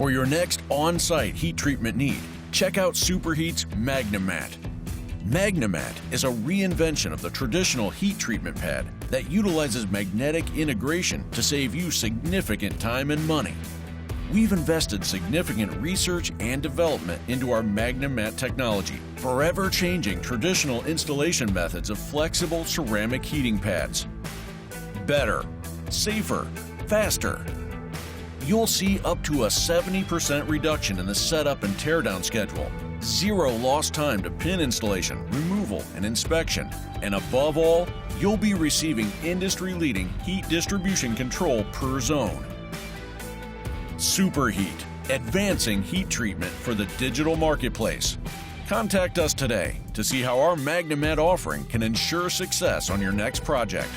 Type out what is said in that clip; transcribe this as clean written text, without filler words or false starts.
For your next on-site heat treatment need, check out Superheat's MagneMat. MagneMat is a reinvention of the traditional heat treatment pad that utilizes magnetic integration to save you significant time and money. We've invested significant research and development into our MagneMat technology, forever changing traditional installation methods of flexible ceramic heating pads. Better, safer, faster. You'll see up to a 70% reduction in the setup and teardown schedule, zero lost time to pin installation, removal, and inspection, and above all, you'll be receiving industry-leading heat distribution control per zone. Superheat, advancing heat treatment for the digital marketplace. Contact us today to see how our MagneMat offering can ensure success on your next project.